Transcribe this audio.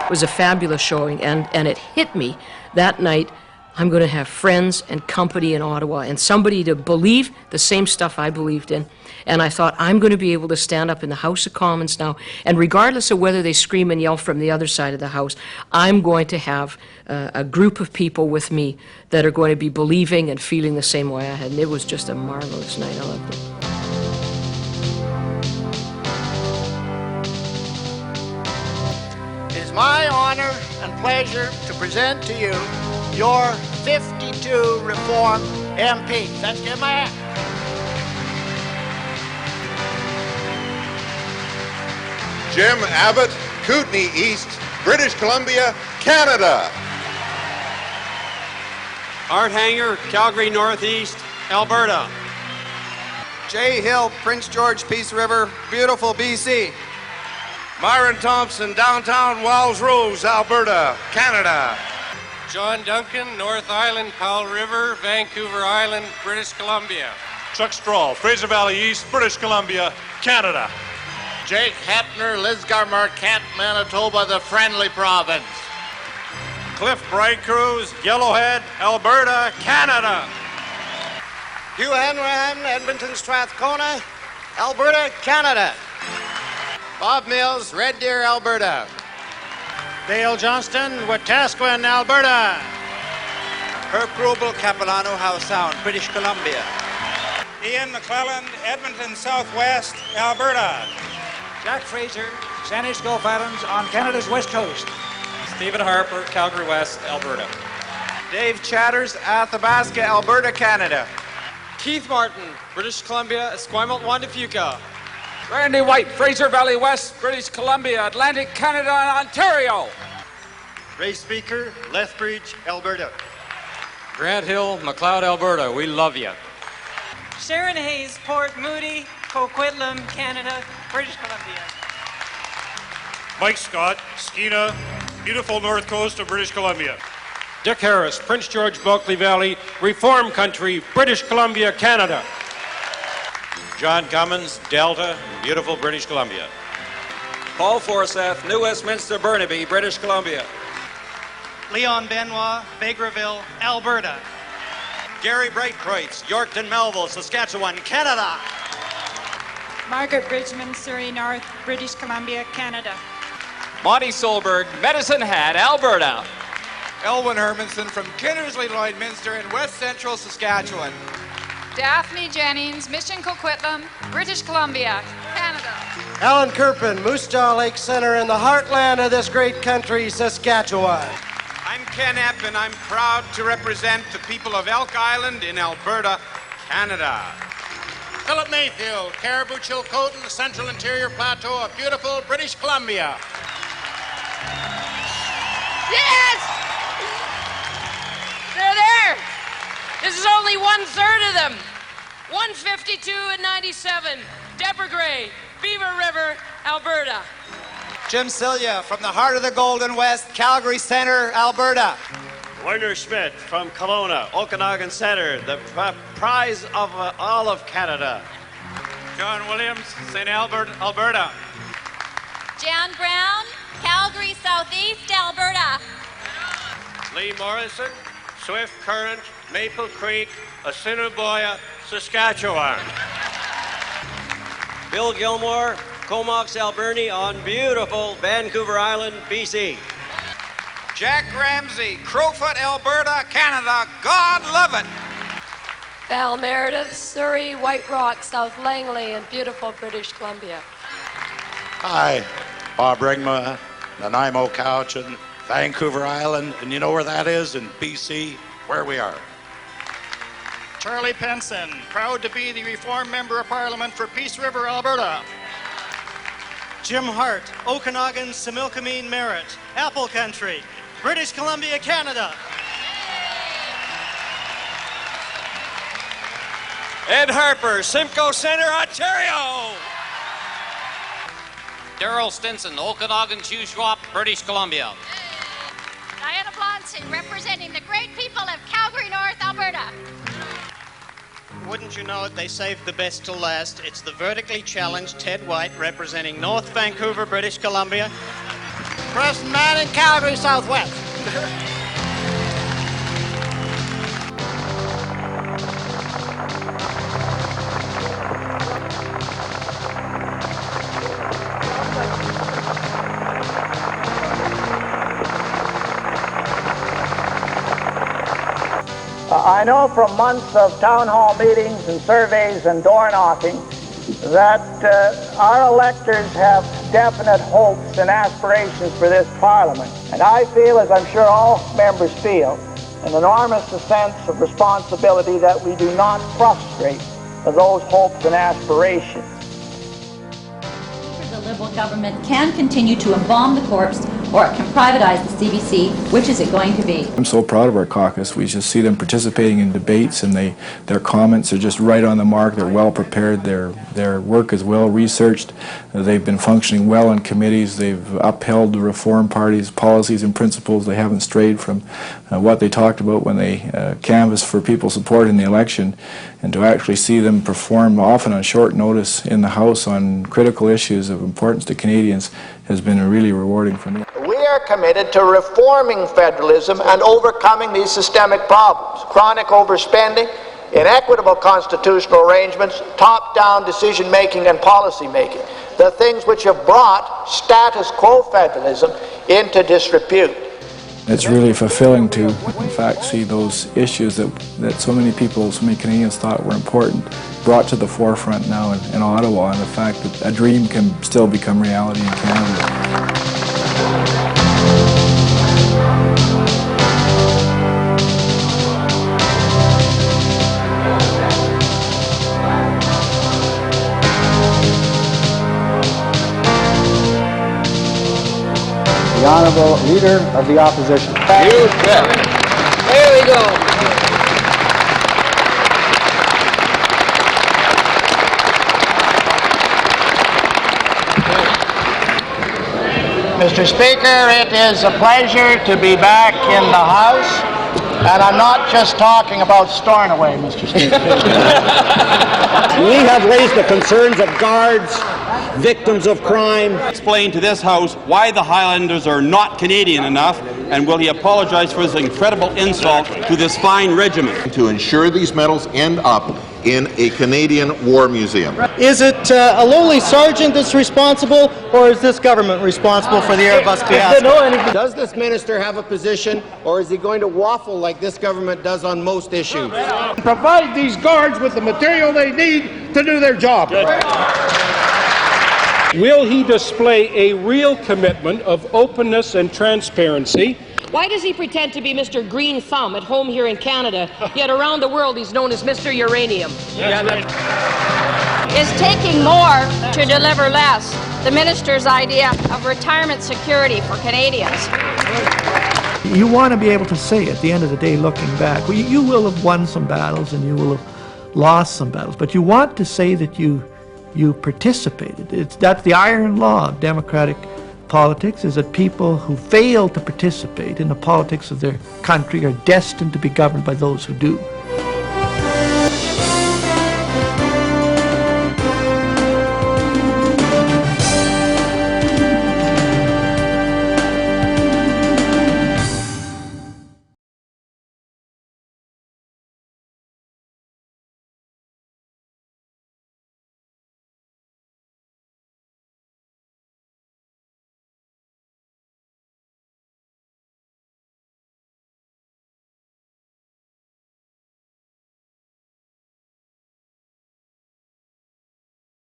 It was a fabulous showing, and it hit me that night. I'm going to have friends and company in Ottawa and somebody to believe the same stuff I believed in. And I thought, I'm going to be able to stand up in the House of Commons now, and regardless of whether they scream and yell from the other side of the House, I'm going to have a group of people with me that are going to be believing and feeling the same way I had. And it was just a marvelous night. I loved it. It is my honor and pleasure to present to you your 52 Reform MPs. Let's give them a hand. Jim Abbott, Kootenay East, British Columbia, Canada. Art Hanger, Calgary Northeast, Alberta. Jay Hill, Prince George Peace River, beautiful BC. Myron Thompson, downtown Wells Rose, Alberta, Canada. John Duncan, North Island, Powell River, Vancouver Island, British Columbia. Chuck Strahl, Fraser Valley East, British Columbia, Canada. Jake Hepner, Lisgar Marquette, Manitoba, the friendly province. Cliff Brightcruz, Yellowhead, Alberta, Canada. Hugh Hanrahan, Edmonton Strathcona, Alberta, Canada. Bob Mills, Red Deer, Alberta. Dale Johnston, Wetaskiwin, Alberta. Herb Grobel, Capilano Howe Sound, British Columbia. Ian McClelland, Edmonton Southwest, Alberta. Jack Fraser, Saanich Gulf Islands on Canada's west coast. Stephen Harper, Calgary West, Alberta. Dave Chatters, Athabasca, Alberta, Canada. Keith Martin, British Columbia, Esquimalt, Juan de Fuca. Randy White, Fraser Valley West, British Columbia, Atlantic Canada, Ontario. Ray Speaker, Lethbridge, Alberta. Grant Hill, McLeod, Alberta. We love you. Sharon Hayes, Port Moody, Coquitlam, Canada, British Columbia. Mike Scott, Skeena, beautiful north coast of British Columbia. Dick Harris, Prince George Bulkley Valley, Reform Country, British Columbia, Canada. John Cummins, Delta, beautiful British Columbia. Paul Forsyth, New Westminster, Burnaby, British Columbia. Leon Benoit, Bagreville, Alberta. Gary Breitkreutz, Yorkton, Melville, Saskatchewan, Canada. Margaret Bridgman, Surrey North, British Columbia, Canada. Monty Solberg, Medicine Hat, Alberta. Elwyn Hermanson from Kinnersley Lloydminster in West Central Saskatchewan. Daphne Jennings, Mission Coquitlam, British Columbia, Canada. Alan Kirpin, Moose Jaw Lake Center in the heartland of this great country, Saskatchewan. I'm Ken Epp, and I'm proud to represent the people of Elk Island in Alberta, Canada. Philip Mayfield, Caribou Chilcotin, the Central Interior Plateau of beautiful British Columbia. Yes! They're there! This is only 1/3 of them. 152 and 97. Deborah Gray, Beaver River, Alberta. Jim Cilia from the heart of the Golden West, Calgary Center, Alberta. Werner Schmidt from Kelowna, Okanagan Center, the prize of all of Canada. John Williams, St. Albert, Alberta. Jan Brown, Calgary Southeast, Alberta. Lee Morrison, Swift Current, Maple Creek, Assiniboia, Saskatchewan. Bill Gilmore, Comox, Alberni on beautiful Vancouver Island, BC. Jack Ramsey, Crowfoot, Alberta, Canada. God love it. Val Meredith, Surrey, White Rock, South Langley, and beautiful British Columbia. Hi, Bob Ringma, Nanaimo Couch in Vancouver Island, and you know where that is? In BC, where we are. Charlie Penson, proud to be the Reform Member of Parliament for Peace River, Alberta. Jim Hart, Okanagan, Similkameen Merritt, Apple Country, British Columbia, Canada. Ed Harper, Simcoe Center, Ontario. Daryl Stinson, Okanagan, Shuswap, British Columbia. Diana Blonsey, representing the great people of Calgary North, Alberta. Wouldn't you know it, they saved the best till last. It's the vertically challenged Ted White, representing North Vancouver, British Columbia. Preston Manning, Calgary, Southwest. I know from months of town hall meetings and surveys and door knocking that our electors have definite hopes and aspirations for this Parliament. And I feel, as I'm sure all members feel, an enormous sense of responsibility that we do not frustrate those hopes and aspirations. The Liberal government can continue to embalm the corpse, or it can privatize the CBC. Which is it going to be? I'm so proud of our caucus. We just see them participating in debates, and their comments are just right on the mark. They're well prepared. Their work is well researched. They've been functioning well in committees. They've upheld the Reform Party's policies and principles. They haven't strayed from what they talked about when they canvassed for people's support in the election. And to actually see them perform, often on short notice, in the House on critical issues of importance to Canadians has been really rewarding for me. We are committed to reforming federalism and overcoming these systemic problems: chronic overspending, inequitable constitutional arrangements, top-down decision-making and policy-making, the things which have brought status quo federalism into disrepute. It's really fulfilling to, in fact, see those issues that so many people, so many Canadians thought were important, brought to the forefront now in Ottawa, and the fact that a dream can still become reality in Canada. The Honourable Leader of the Opposition. You bet. There we go. Mr. Speaker, it is a pleasure to be back in the House, and I'm not just talking about Stornoway, Mr. Speaker. We have raised the concerns of guards, victims of crime. Explain to this House why the Highlanders are not Canadian enough, and will he apologize for this incredible insult to this fine regiment? To ensure these medals end up in a Canadian War Museum. Is it a lowly sergeant that's responsible, or is this government responsible for the Airbus fiasco? Does this minister have a position, or is he going to waffle like this government does on most issues? Provide these guards with the material they need to do their job. Will he display a real commitment of openness and transparency? Why does he pretend to be Mr. Green Thumb at home here in Canada, yet around the world he's known as Mr. Uranium? Is taking more to deliver less the minister's idea of retirement security for Canadians? You want to be able to say at the end of the day, looking back, well, you will have won some battles and you will have lost some battles, but you want to say that you participated. That's the iron law of democratic politics, is that people who fail to participate in the politics of their country are destined to be governed by those who do.